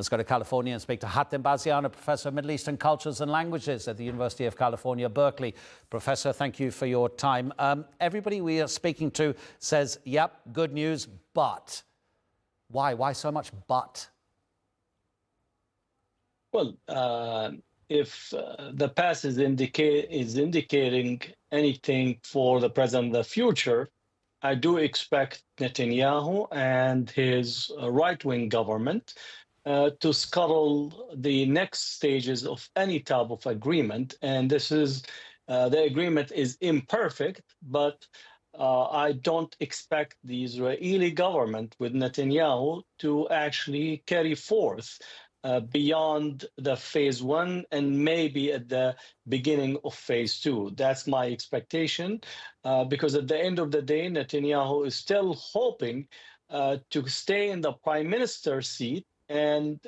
Let's go to California and speak to Hatem Bazian, a professor of Middle Eastern cultures and languages at the University of California, Berkeley. Professor, thank you for your time. Everybody we are speaking to says, yep, good news, but. Why? Why so much but? Well, if the past is indicating anything for the present and the future, I do expect Netanyahu and his right-wing government to scuttle the next stages of any type of agreement. And this is the agreement is imperfect, but I don't expect the Israeli government with Netanyahu to actually carry forth beyond the phase one and maybe at the beginning of phase two. That's my expectation, because at the end of the day, Netanyahu is still hoping to stay in the prime minister's seat. And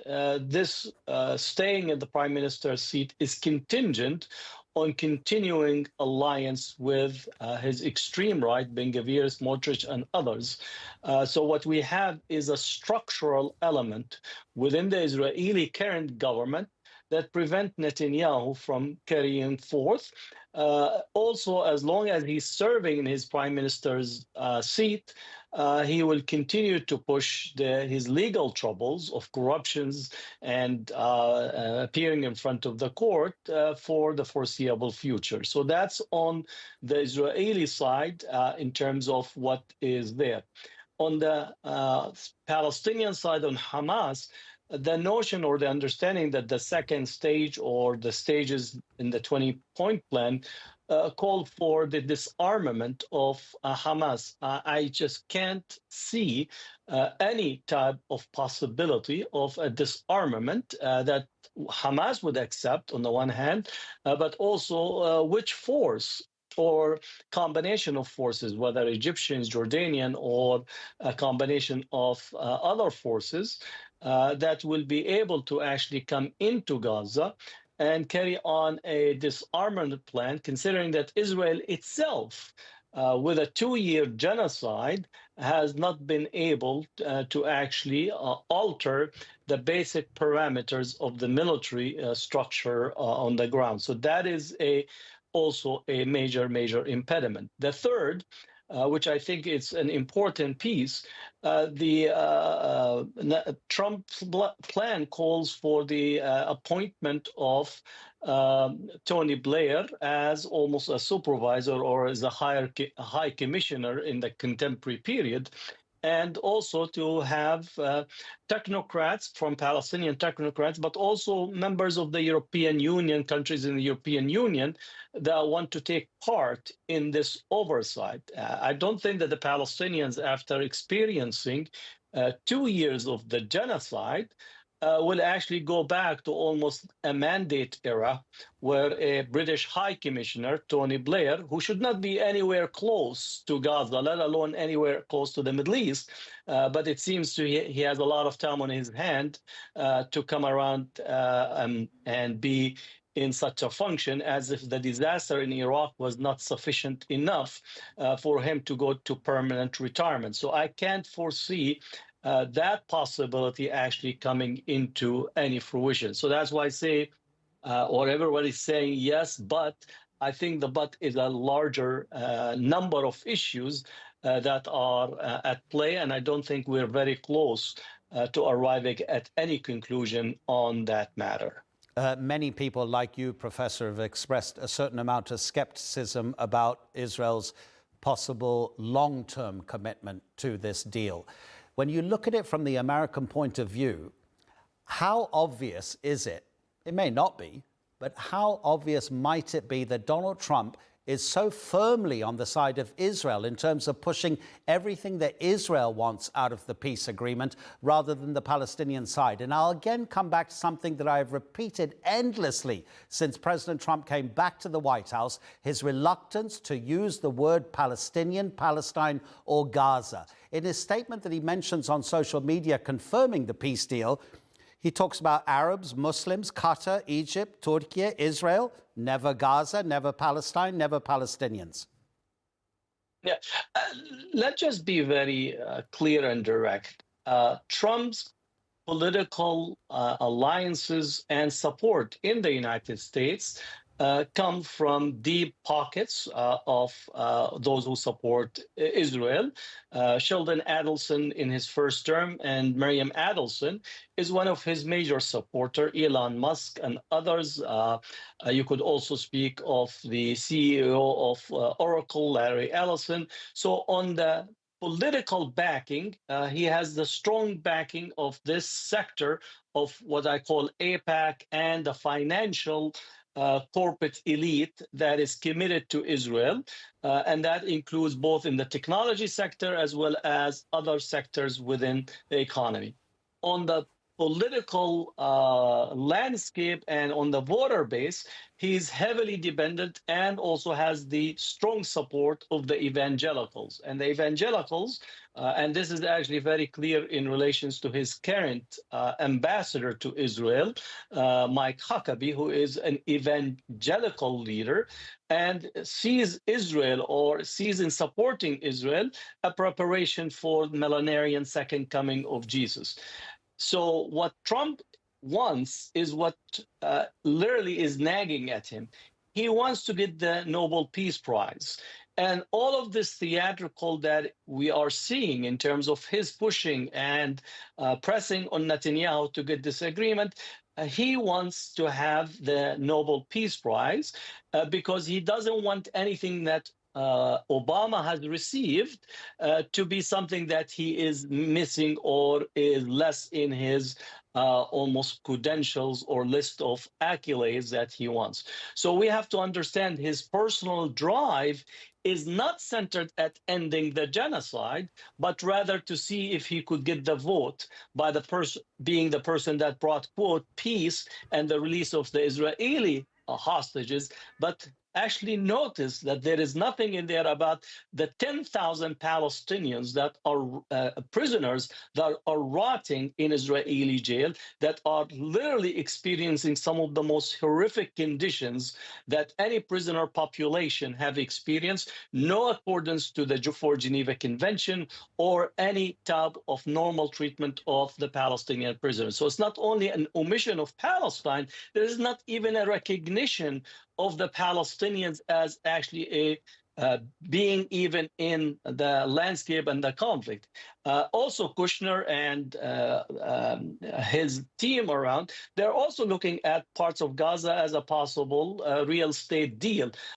this staying in the prime minister's seat is contingent on continuing alliance with his extreme right, Ben-Gvir, Smotrich, and others. So what we have is a structural element within the Israeli current government that prevent Netanyahu from carrying forth. Also, as long as he's serving in his prime minister's seat, he will continue to push his legal troubles of corruptions and appearing in front of the court for the foreseeable future. So that's on the Israeli side in terms of what is there. On the Palestinian side, on Hamas, the notion or the understanding that the second stage or the stages in the 20-point plan called for the disarmament of Hamas. I just can't see any type of possibility of a disarmament that Hamas would accept on the one hand, but also which force or combination of forces, whether Egyptians, Jordanian, or a combination of other forces that will be able to actually come into Gaza and carry on a disarmament plan, considering that Israel itself, with a 2-year genocide, has not been able to actually alter the basic parameters of the military structure on the ground. So that is also a major impediment. The third, which I think is an important piece, Trump's plan calls for the appointment of Tony Blair as almost a supervisor or as a high commissioner in the contemporary period, and also to have technocrats from Palestinian technocrats, but also members of the European Union, countries in the European Union that want to take part in this oversight. I don't think that the Palestinians, after experiencing 2 years of the genocide, will actually go back to almost a mandate era where a British High Commissioner, Tony Blair, who should not be anywhere close to Gaza, let alone anywhere close to the Middle East, but it seems he has a lot of time on his hand to come around and be in such a function, as if the disaster in Iraq was not sufficient enough for him to go to permanent retirement. So I can't foresee that possibility actually coming into any fruition. So that's why I say, or everybody's saying yes, but I think the but is a larger number of issues that are at play, and I don't think we're very close to arriving at any conclusion on that matter. Many people like you, Professor, have expressed a certain amount of skepticism about Israel's possible long-term commitment to this deal. When you look at it from the American point of view, how obvious is it? It may not be, but how obvious might it be that Donald Trump is so firmly on the side of Israel in terms of pushing everything that Israel wants out of the peace agreement rather than the Palestinian side? And I'll again come back to something that I've repeated endlessly since President Trump came back to the White House, his reluctance to use the word Palestinian, Palestine, or Gaza. In his statement that he mentions on social media confirming the peace deal, he talks about Arabs, Muslims, Qatar, Egypt, Turkey, Israel, never Gaza, never Palestine, never Palestinians. Yeah, let's just be very clear and direct. Trump's political alliances and support in the United States come from deep pockets of those who support Israel. Sheldon Adelson in his first term and Miriam Adelson is one of his major supporters, Elon Musk and others. You could also speak of the CEO of Oracle, Larry Ellison. So on the political backing, he has the strong backing of this sector of what I call APAC and the financial corporate elite that is committed to Israel. And that includes both in the technology sector as well as other sectors within the economy. On the political landscape and on the voter base, he's heavily dependent and also has the strong support of the evangelicals. And the evangelicals, and this is actually very clear in relations to his current ambassador to Israel, Mike Huckabee, who is an evangelical leader and sees Israel or sees in supporting Israel a preparation for the millenarian second coming of Jesus. So what Trump wants is what literally is nagging at him. He wants to get the Nobel Peace Prize. And all of this theatrical that we are seeing in terms of his pushing and pressing on Netanyahu to get this agreement, he wants to have the Nobel Peace Prize because he doesn't want anything that Obama has received to be something that he is missing or is less in his almost credentials or list of accolades that he wants. So we have to understand his personal drive is not centered at ending the genocide, but rather to see if he could get the vote by the person being the person that brought, quote, peace and the release of the Israeli hostages, but actually notice that there is nothing in there about the 10,000 Palestinians that are prisoners that are rotting in Israeli jail, that are literally experiencing some of the most horrific conditions that any prisoner population have experienced, no accordance to the Geneva Convention or any type of normal treatment of the Palestinian prisoners. So it's not only an omission of Palestine, there is not even a recognition of the Palestinians as actually a being even in the landscape and the conflict. Also, Kushner and his team around, they're also looking at parts of Gaza as a possible real estate deal.